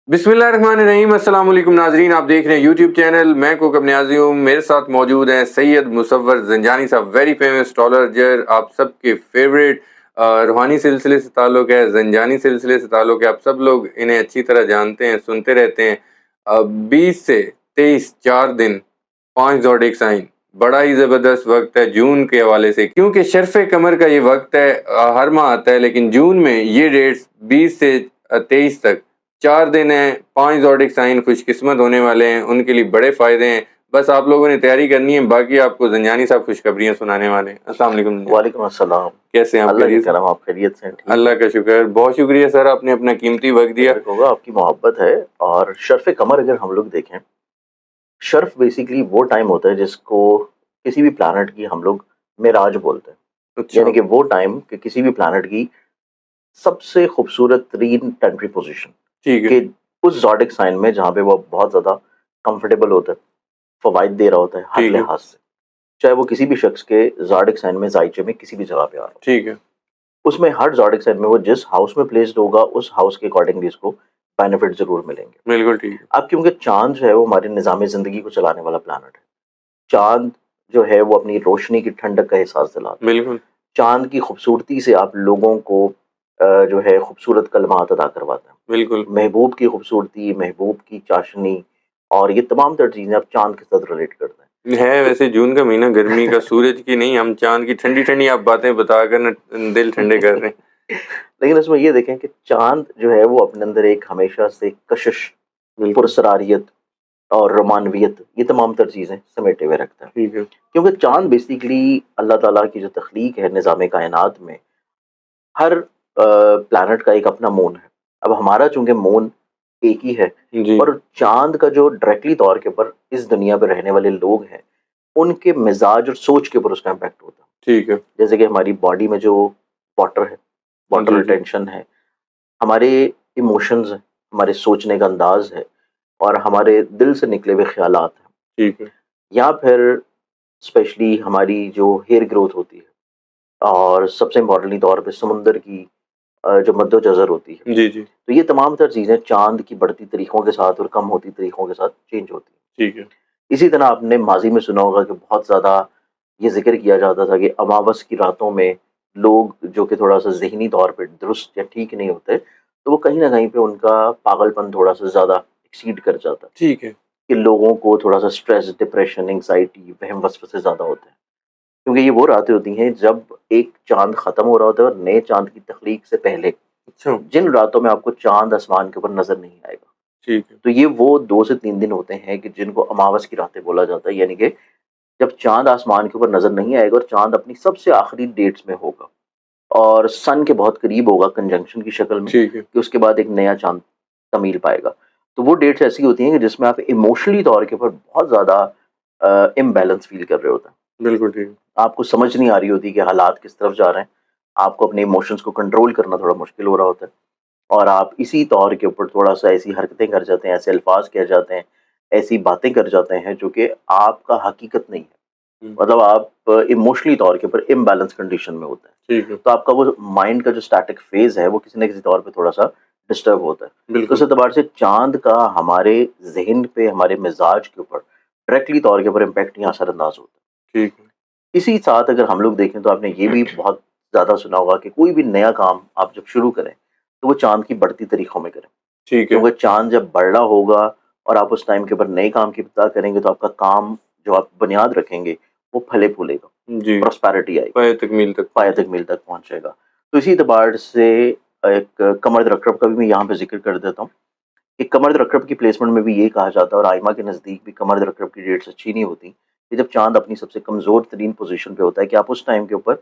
बिस्मिल्लाहिर्रहमानिर्रहीम अस्सलाम वालेकुम नाजरीन, आप देख रहे हैं यूट्यूब चैनल। मैं कोकब न्याजी हूँ। मेरे साथ मौजूद हैं सैयद मुसव्वर ज़ंजानी साहब, वेरी फेमस एस्ट्रोलॉजर, आप सबके फेवरेट। रूहानी सिलसिले से ताल्लुक़ है, ज़ंजानी सिलसिले से ताल्लुक़ है। आप सब लोग इन्हें अच्छी तरह जानते हैं, सुनते रहते हैं। 20 से 23 4 दिन 5 ज़ोडिएक साइन, बड़ा ही ज़बरदस्त वक्त है जून के हवाले से, क्योंकि शर्फ़े कमर का ये वक्त है। हर माह आता है लेकिन जून में ये डेट्स 20 से 23 तक 4 दिन हैं। 5 ज़ोडिएक साइन खुशकिस्मत होने वाले हैं, उनके लिए बड़े फ़ायदे हैं। बस आप लोगों ने तैयारी करनी है, बाकी आपको ज़ंजानी साहब खुशखबरियाँ सुनाने वाले हैं। अस्सलाम वालेकुम ज़ंजानी। वालेकुम अस्सलाम। कैसे हैं आप? अल्लाह की खैरियत से? करम, आप खैरियत से हैं? ठीक अल्लाह हैं? का शुक्र, बहुत शुक्रिया सर, आपने अपना कीमती वक्त दिया। फ़िक्र होगा, आपकी मोहब्बत है। और शर्फ़ कमर अगर हम लोग देखें, शर्फ़ बेसिकली वो टाइम होता है जिसको किसी भी प्लैनेट की हम लोग मेराज बोलते हैं। अच्छा, यानी कि वो टाइम कि किसी भी प्लैनेट की सबसे खूबसूरत तरीन कंट्री पोज़ीशन ठीक है, कि उस ज़ोडिक साइन में जहाँ पे वो बहुत ज़्यादा कंफर्टेबल होता है, फ़वाइद दे रहा होता है हर ठीक है, लिहाज से। चाहे वो किसी भी शख्स के ज़ोडिक साइन में ज़ाइचे में किसी भी जगह पे आ रहा हो। ठीक है, उसमें हर ज़ोडिक साइन में वो जिस हाउस में प्लेस्ड होगा, उस हाउस के अकॉर्डिंगली उसको बेनिफिट ज़रूर मिलेंगे। बिल्कुल ठीक है, अब क्योंकि चाँद जो है वो हमारे निज़ाम ज़िंदगी को चलाने वाला प्लैनेट है। चाँद जो है वो अपनी रोशनी की ठंडक का एहसास दिलाता है। बिल्कुल, चाँद की खूबसूरती से आप लोगों को जो है खूबसूरत कलमात अदा करवाता है। बिल्कुल। महबूब की खूबसूरती, महबूब की चाशनी और ये तमाम तर चीज़ें आप चाँद के साथ रिलेट करते हैं। है तो वैसे जून का महीना, गर्मी का, सूरज की नहीं, हम चाँद की ठंडी-ठंडी आप बातें बताकर ना दिल ठंडे कर रहे हैं। लेकिन उसमें ये देखें कि चाँद जो है वो अपने अंदर एक हमेशा से कशिश, बिल्कुल, पुरस्रारियत और रोमानवियत ये तमाम तर चीज़ें समेटे हुए रखता है। ठीक है, क्योंकि चाँद बेसिकली अल्लाह ताला की जो तख्लीक है निज़ाम कायनात में, हर प्लैनेट का एक अपना मून है। अब हमारा चूँकि मून एक ही है जी, और चाँद का जो डायरेक्टली तौर के ऊपर इस दुनिया पे रहने वाले लोग हैं, उनके मिज़ाज और सोच के ऊपर उसका इम्पैक्ट होता है। ठीक है, जैसे कि हमारी बॉडी में जो वाटर है, वाटर जी, जी, रिटेंशन है, हमारे इमोशंस हैं, हमारे सोचने का अंदाज़ है और हमारे दिल से निकले हुए ख़्यालात हैं। ठीक है, या फिर स्पेशली हमारी जो हेयर ग्रोथ होती है और सबसे इम्पोर्टेंटली तौर पे समुंदर की जो मद्दोजज़र होती है। जी, जी, तो ये तमाम तर चीज़ें चाँद की बढ़ती तारीखों के साथ और कम होती तारीखों के साथ चेंज होती हैं। ठीक है, इसी तरह आपने माज़ी में सुना होगा कि बहुत ज़्यादा ये ज़िक्र किया जाता था कि अमावस की रातों में लोग जो कि थोड़ा-सा ज़हनी तौर पे दुरुस्त या ठीक नहीं होते, तो वो कहीं न कहीं पे उनका पागलपन थोड़ा-सा ज़्यादा एक्सीड कर जाता है। ठीक है, कि लोगों को थोड़ा-सा स्ट्रेस, डिप्रेशन, एंग्ज़ायटी, वहम वसवसे ज़्यादा होते हैं। क्योंकि ये वो रातें होती हैं जब एक चाँद ख़त्म हो रहा होता है और नए चाँद की तख़लीक से पहले, अच्छा, जिन रातों में आपको चाँद आसमान के ऊपर नज़र नहीं आएगा। ठीक है, तो ये वो 2 से 3 दिन होते हैं कि जिनको अमावस की रातें बोला जाता है, यानी कि जब चाँद आसमान के ऊपर नज़र नहीं आएगा और चाँद अपनी सबसे आखिरी डेट्स में होगा और सन के बहुत करीब होगा कंजंक्शन की शक्ल में, ठीक है, कि उसके बाद एक नया चाँद तमील पाएगा। तो वो डेट्स ऐसी होती हैं कि जिसमें आप इमोशनली तौर के ऊपर बहुत ज़्यादा इम्बैलेंस फ़ील कर रहे होते हैं। बिल्कुल ठीक है, आपको समझ नहीं आ रही होती कि हालात किस तरफ जा रहे हैं। आपको अपने इमोशंस को कंट्रोल करना थोड़ा मुश्किल हो रहा होता है और आप इसी तौर के ऊपर थोड़ा-सा ऐसी हरकतें कर जाते हैं, ऐसे अल्फ़ाज़ कह जाते हैं, ऐसी बातें कर जाते हैं जो कि आपका हकीकत नहीं है। हुँ, मतलब आप इमोशनली तौर के ऊपर इम्बैलेंस कंडीशन में होते हैं। ठीक है, तो आपका वो माइंड का जो स्टैटिक फ़ेज़ है वो किसी न किसी तौर पे थोड़ा-सा डिस्टर्ब होता है। तो बिल्कुल, उस एतबार से चाँद का हमारे ज़हन पे, हमारे मिज़ाज के ऊपर डायरेक्टली तौर के ऊपर इम्पैक्ट यहाँ असर-अंदाज़ होता है। ठीक है, इसी साथ अगर हम लोग देखें तो आपने ये भी बहुत ज़्यादा सुना होगा कि कोई भी नया काम आप जब शुरू करें, तो वो चाँद की बढ़ती तारीखों में करें। ठीक है, क्योंकि चाँद जब बढ़ रहा होगा और आप उस टाइम के ऊपर नए काम की इब्तिदा करेंगे तो आपका काम जो आप बुनियाद रखेंगे, वो फले-फूलेगा, जी, प्रॉस्पेरिटी आएगी, पाए तकमील तक पाया पहुँचे। तकमील तक पहुँचेगा। तो इसी एतबार से एक कमर अकरब का भी मैं यहाँ पे ज़िक्र कर देता हूँ कि कमर अकरब की प्लेसमेंट में भी ये कहा जाता है और आइमा के नज़दीक भी कमर अकरब की डेट्स अच्छी नहीं होती, कि जब चाँद अपनी सबसे कमज़ोर तरीन पोज़ीशन पे होता है कि आप उस टाइम के ऊपर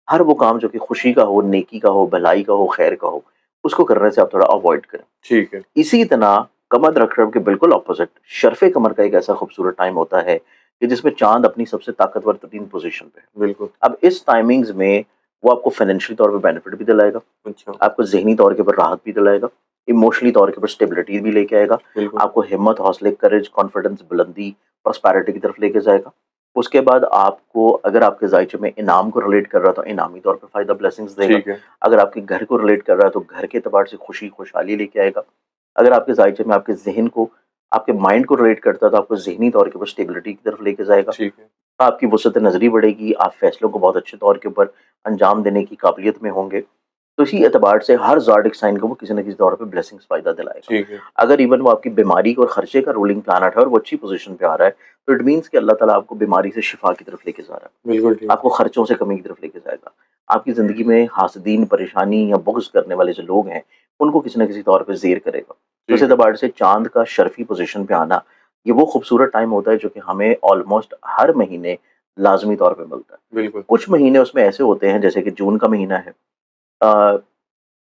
हर वो काम जो कि खुशी का हो, नेकी का हो, भलाई का हो, खैर का हो, उसको करने से आप थोड़ा अवॉइड करें। ठीक है, इसी तरह कमर अकरब के बिल्कुल ऑपोज़िट शर्फ़े कमर का एक ऐसा खूबसूरत टाइम होता है कि जिसमें चाँद अपनी सबसे ताकतवर तरीन पोज़ीशन पे है। बिल्कुल, अब इस टाइमिंग्स में वो आपको फ़ाइनेंशियल तौर पे बेनिफिट भी दिलाएगा, अच्छा, आपको ज़हनी तौर के ऊपर राहत भी दिलाएगा, इमोशनली तौर के ऊपर स्टेबिलिटी भी लेके आएगा, बिल्कुल, आपको हिम्मत, हौसले, करेज, कॉन्फिडेंस, बुलंदी, प्रॉस्पेरिटी की तरफ लेके जाएगा। उसके बाद आपको अगर आपके ज़ायचे में इनाम को रिलेट कर रहा है तो इनामी तौर पे फ़ायदा ब्लेसिंग्स देगा। ठीक है, अगर आपके घर को रिलेट कर रहा है तो घर के एतबार से खुशी, खुशहाली लेके आएगा। अगर आपके जायचे में आपके ज़हन को, आपके माइंड को रिलेट करता है तो आपको ज़हनी तौर के ऊपर स्टेबिलिटी की तरफ लेके जाएगा। ठीक है। आपकी वुसअत नज़री बढ़ेगी, आप फैसलों को बहुत अच्छे तौर के ऊपर अंजाम देने की काबिलियत में होंगे। तो इसी एतबार से हर ज़ोडिक साइन को वो किसी न किसी तौर पे ब्लेसिंग्स फ़ायदा दिलाएगा। ठीक है। अगर इवन वो आपकी बीमारी और खर्चे का रूलिंग प्लैनेट है और वो अच्छी पोज़ीशन पे आ रहा है, तो इट मीन्स कि अल्लाह ताला आपको बीमारी से शिफा की तरफ लेके जा रहा है। बिल्कुल ठीक। आपको खर्चों से कमी की तरफ लेके जाएगा। आपकी ज़िंदगी में हासदीन, परेशानी या बुग़्ज़ करने वाले जो लोग हैं, उनको किसी न किसी तौर पे ज़ेर करेगा। तो इस ठीक है। एतबार से चाँद का शर्फ़ी पोज़ीशन पे आना, ये वो खूबसूरत टाइम होता है जो कि हमें ऑलमोस्ट हर महीने लाज़मी तौर पे मिलता है। बिल्कुल। कुछ महीने उसमें ऐसे होते हैं जैसे कि जून का महीना है, अ,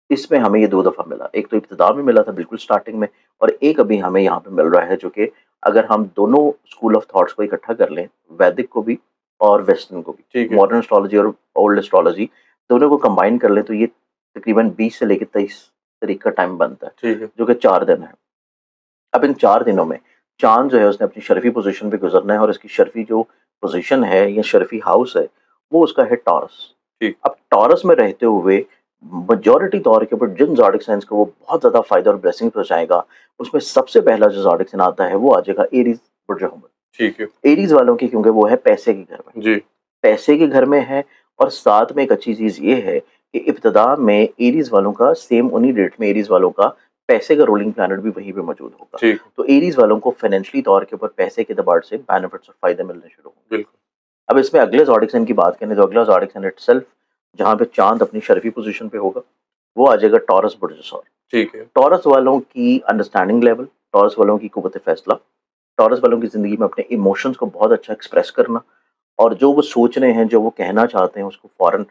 इसमें हमें ये 2 दफ़ा मिला। एक तो इब्तिदा में मिला था बिल्कुल स्टार्टिंग में, और एक अभी हमें यहाँ पे मिल रहा है जो कि अगर हम दोनों स्कूल ऑफ थॉट्स को इकट्ठा कर लें, वैदिक को भी और वेस्टर्न को भी, ठीक है। मॉडर्न एस्ट्रोलॉजी और ओल्ड एस्ट्रोलॉजी, दोनों को कंबाइन कर लें तो ये तकरीबन 20 से लेके 23 तारीख का टाइम बनता है, ठीक है। जो कि 4 दिन है। अब इन 4 दिनों में चाँद जो है उसने अपनी शर्फ़ी पोज़ीशन पे गुज़रना है, और इसकी शर्फ़ी जो पोज़ीशन है या शर्फ़ी हाउस है, वो उसका है टॉरस। ठीक। अब टॉरस में रहते हुए मेजॉरिटी तौर के ऊपर जिन ज़ोडिक साइन्स को वो बहुत ज़्यादा फ़ायदा और ब्लेसिंग पहुँचाएगा, उसमें सबसे पहला जो ज़ोडिक साइन आता है वो आ जाएगा एरीज़ बुर्ज हुमल। ठीक है। एरीज़ वालों की, क्योंकि वो है पैसे के घर में। जी। पैसे के घर में है, और साथ में एक अच्छी चीज़ ये है कि इब्तिदा में एरीज़ वालों का सेम उन्हीं डेट में एरीज़ वालों का पैसे का रूलिंग प्लैनेट भी वहीं पे मौजूद होगा। ठीक है। तो एरीज़ वालों को फाइनेंशियली तौर के ऊपर पैसे के एतबार से बेनिफिट्स और फ़ायदे मिलने शुरू होंगे। बिल्कुल। अब इसमें अगले ज़ोडिक साइन की बात करें तो अगला ज़ोडिक साइन इटसेल्फ, जहाँ पे चाँद अपनी शर्फ़ी पोज़ीशन पे होगा, वो आ जाएगा टॉरस बुर्ज सौर। ठीक है। टॉरस वालों की अंडरस्टैंडिंग लेवल, टॉरस वालों की कुव्वत फ़ैसला, टॉरस वालों की ज़िंदगी में अपने इमोशंस को बहुत अच्छा एक्सप्रेस करना, और जो वो सोच रहे हैं, जो वो कहना चाहते हैं, उसको फ़ौरन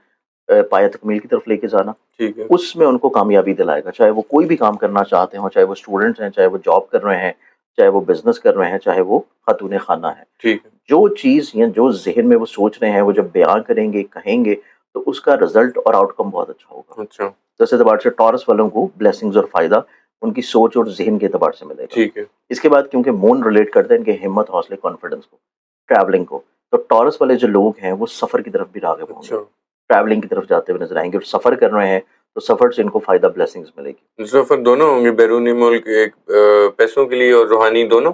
पाया तकमील की तरफ लेके जाना, ठीक है। उसमें उनको कामयाबी दिलाएगा। चाहे वो कोई भी काम करना चाहते हों, चाहे वो स्टूडेंट्स हैं, चाहे वो जॉब कर रहे हैं, चाहे वो बिज़नेस कर रहे हैं, चाहे वो खातून खाना है। ठीक है। जो चीज़ या जो ज़हन में वो सोच रहे हैं, वो जब बयाँ करेंगे, कहेंगे, तो उसका रिज़ल्ट और आउटकम बहुत अच्छा होगा। अच्छा। तो इस एतबार से टॉरस वालों को ब्लेसिंग्स और फ़ायदा उनकी सोच और ज़हन के एतबार से मिलेगा। ठीक है। इसके बाद क्योंकि मून रिलेट करता है इनके हिम्मत, हौसले, कॉन्फिडेंस को, ट्रैवलिंग को, तो टॉरस वाले जो लोग हैं, वो सफ़र की तरफ भी राग़िब होंगे। अच्छा। ट्रैवलिंग की तरफ जाते हुए नज़र आएँगे, और सफ़र कर रहे हैं, तो सफ़र से इनको फ़ायदा ब्लेसिंग्स मिलेगी। सफ़र दोनों होंगे, बैरूनी मुल्क एक पैसों के लिए और रूहानी दोनों?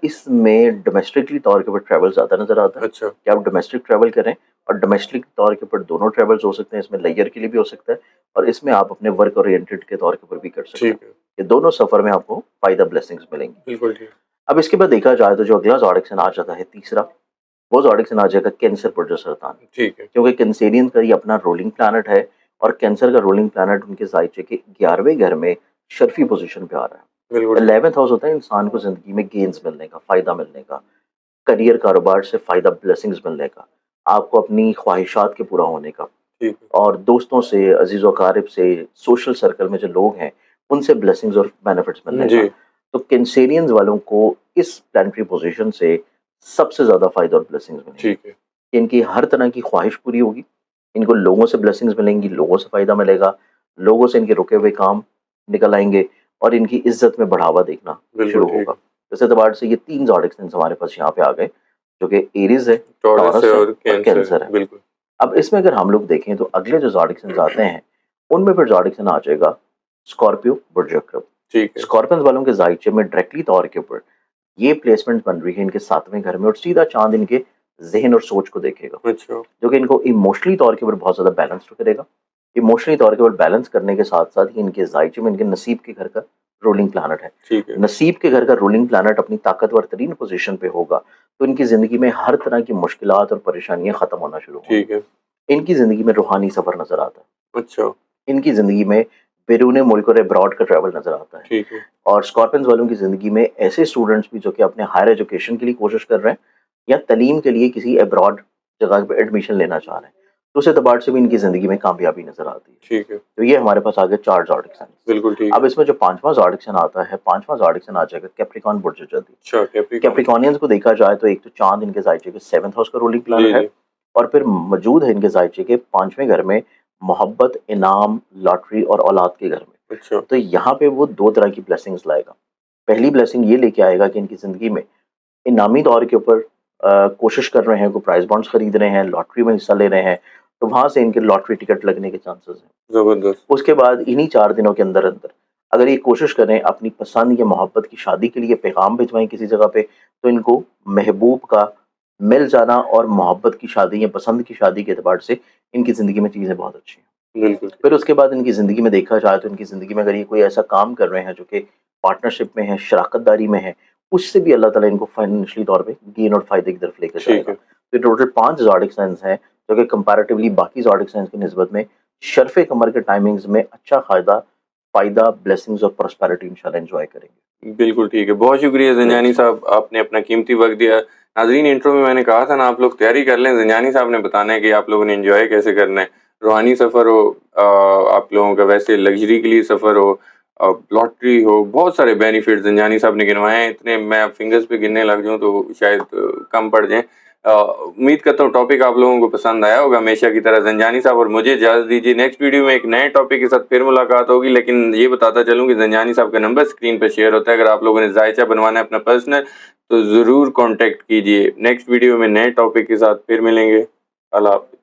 इसमें डोमेस्टिकली तौर के ऊपर ट्रैवल ज़्यादा नज़र आता है, अच्छा। कि आप डोमेस्टिक ट्रैवल करें, और डोमेस्टिक तौर के ऊपर दोनों ट्रैवल्स हो सकते हैं, इसमें लेयर के लिए भी हो सकता है, और इसमें आप अपने वर्क ओरिएंटेड के तौर के ऊपर भी कर सकते हैं। ठीक है। ये दोनों सफ़र में आपको फ़ायदा ब्लेसिंग्स मिलेंगी। बिल्कुल ठीक। अब इसके बाद देखा जाए तो जो अगला ज़ोडिक साइन आ जाता है तीसरा, वो ज़ोडिक साइन आ जाएगा कैंसर बुर्ज सरतान। ठीक है। क्योंकि कैंसेरियन का ये अपना रूलिंग प्लैनेट है, और कैंसर का रूलिंग प्लैनेट उनके ज़ायचे के 11वें घर में शर्फ़ी पोज़ीशन पे आ रहा है। बिल्कुल ठीक। 11th हाउस होता है इंसान को ज़िंदगी में गेन्स मिलने का, फ़ायदा मिलने का, करियर कारोबार से फ़ायदा ब्लेसिंग्स मिलने का, आपको अपनी ख्वाहिशात के पूरा होने का, ठीक है। और दोस्तों से, अज़ीज़-ओ-अक़ारिब से, सोशल सर्कल में जो लोग हैं, उनसे ब्लेसिंग्स और बेनिफिट्स मिलने का। जी। तो कैंसेरियंस वालों को इस प्लैनेटरी पोज़ीशन से सबसे ज़्यादा फ़ायदा और ब्लेसिंग्स मिलेंगी। ठीक है। इनकी हर तरह की ख्वाहिश पूरी होगी, इनको लोगों से ब्लेसिंग्स मिलेंगी, लोगों से फ़ायदा मिलेगा, लोगों से इनके रुके हुए काम निकल आएँगे, और इनकी इज़्ज़त में बढ़ावा देखना बिल्कुल शुरू ठीक होगा। है। इस एतबार से ये 3 ज़ोडिक साइन्स हमारे पास यहाँ पे आ गए, जो कि एरीज़ है, टॉरस है टॉरस है और और कैंसर कैंसर है। है। बिल्कुल। अब इसमें अगर हम लोग देखें तो अगले जो ज़ोडिक साइन्स आते हैं, उनमें फिर ज़ोडिक साइन आ जाएगा स्कॉर्पियो, बुर्ज अक़रब। ठीक है। स्कॉर्पियंस वालों के ज़ायचे में डायरेक्टली तौर के ऊपर ये प्लेसमेंट बन रही है इनके 7वें घर में, और सीधा चाँद इनके ज़हन और सोच को देखेगा, अच्छा। जो कि इनको इमोशनली तौर के ऊपर बहुत ज़्यादा बैलेंस्ड करेगा। इमोशनली तौर के ऊपर बैलेंस करने के साथ-साथ ही इनके ज़ायचे में इनके नसीब के घर का रूलिंग प्लैनेट है। ठीक है। नसीब के घर का रूलिंग प्लैनेट अपनी ताकतवर तरीन पोज़ीशन पे होगा, तो इनकी ज़िंदगी में हर तरह की मुश्किलात और परेशानियाँ ख़त्म होना शुरू होंगी। ठीक है। इनकी ज़िंदगी में रूहानी सफ़र नज़र आता है। अच्छा। इनकी ज़िंदगी में बैरून मुल्क और अब्रॉड का ट्रैवल नज़र आता है। ठीक है। और स्कॉर्पियंस वालों की ज़िंदगी में ऐसे स्टूडेंट्स भी जो कि अपने हायर एजुकेशन के लिए कोशिश कर रहे हैं, या तालीम के लिए किसी अब्रॉड जगह पे एडमिशन लेना चाह रहे हैं, तो उस एतबार से भी इनकी ज़िंदगी में कामयाबी नज़र आती है। ठीक है। तो ये हमारे पास आ गए 4 ज़ोडिक साइन्स। बिल्कुल ठीक अब है। इसमें जो 5वां ज़ोडिक साइन आता है, 5वां ज़ोडिक साइन आ जाएगा कैप्रिकॉर्न बुर्ज जदी। अच्छा, कैप्रिकॉर्न। कैप्रिकॉर्नियंस को देखा जाए तो एक तो चाँद इनके ज़ायचे के 7th हाउस का रूलिंग जी, प्लैनेट है, जी। और फिर मौजूद है इनके ज़ायचे के 5वें घर में मोहब्बत, इनाम, लॉटरी और औलाद के घर में। अच्छा। तो यहाँ पे वो 2 तरह की ब्लेसिंग्स लाएगा। पहली ब्लेसिंग ये लेके आएगा कि इनकी ज़िंदगी में इनामी तौर के ऊपर कोशिश कर रहे हैं, कोई प्राइज़ बॉन्ड्स खरीद रहे हैं, लॉटरी में हिस्सा ले रहे हैं, तो वहाँ से इनके लॉटरी टिकट लगने के चांसेस हैं। ज़बरदस्त। उसके बाद इन्हीं 4 दिनों के अंदर-अंदर अगर ये कोशिश करें अपनी पसंद या मोहब्बत की शादी के लिए पैगाम भिजवाएँ किसी जगह पे, तो इनको महबूब का मिल जाना और मोहब्बत की शादी या पसंद की शादी के एतबार से इनकी ज़िंदगी में चीज़ें बहुत अच्छी हैं। बिल्कुल। फिर उसके बाद इनकी ज़िंदगी में देखा जाए तो इनकी ज़िंदगी में अगर ये कोई ऐसा काम कर रहे हैं जो कि पार्टनरशिप में है, शराकत-दारी में है, उससे भी अल्लाह ताला इनको फाइनेंशियली तौर पे गेन और फ़ायदे की तरफ लेकर ठीक जाएगा। है। तो टोटल 5 ज़ोडिएक साइन्स हैं, जो कि कंपैरेटिवली बाकी ज़ोडिएक साइन्स की निस्बत में शर्फ़ कमर के टाइमिंग्स में अच्छा फ़ायदा, ब्लेसिंग्स और प्रॉस्पेरिटी इंशाल्लाह एन्जॉय करेंगे। बिल्कुल ठीक है। बहुत शुक्रिया वेरी ज़ंजानी सो साहब, आपने अपना कीमती वक़्त दिया। नाज़रीन, इंट्रो में मैंने कहा था ना, आप लोग तैयारी कर लें, ज़ंजानी साहब ने बताना है कि आप लोगों ने एन्जॉय कैसे करना है। रूहानी सफ़र हो, आप लोगों का वैसे लग्ज़री के लिए सफ़र हो, लॉटरी हो, बहुत सारे बेनिफिट्स ज़ंजानी साहब ने गिनवाए हैं। इतने मैं अब फिंगर्स पे गिनने लग जाऊँ तो शायद कम पड़ जाएँ। उम्मीद करता हूँ टॉपिक आप लोगों को पसंद आया होगा। हमेशा की तरह ज़ंजानी साहब और मुझे इजाज़त दीजिए। नेक्स्ट वीडियो में एक नए टॉपिक के साथ फिर मुलाकात होगी, लेकिन ये बताता चलूँ कि ज़ंजानी साहब का नंबर स्क्रीन पे शेयर होता है। अगर आप लोगों ने जायचा बनवाना है अपना पर्सनल, तो ज़रूर कॉन्टैक्ट कीजिए। नेक्स्ट वीडियो में नए टॉपिक के साथ फिर मिलेंगे। अल्लाह हाफ़िज़।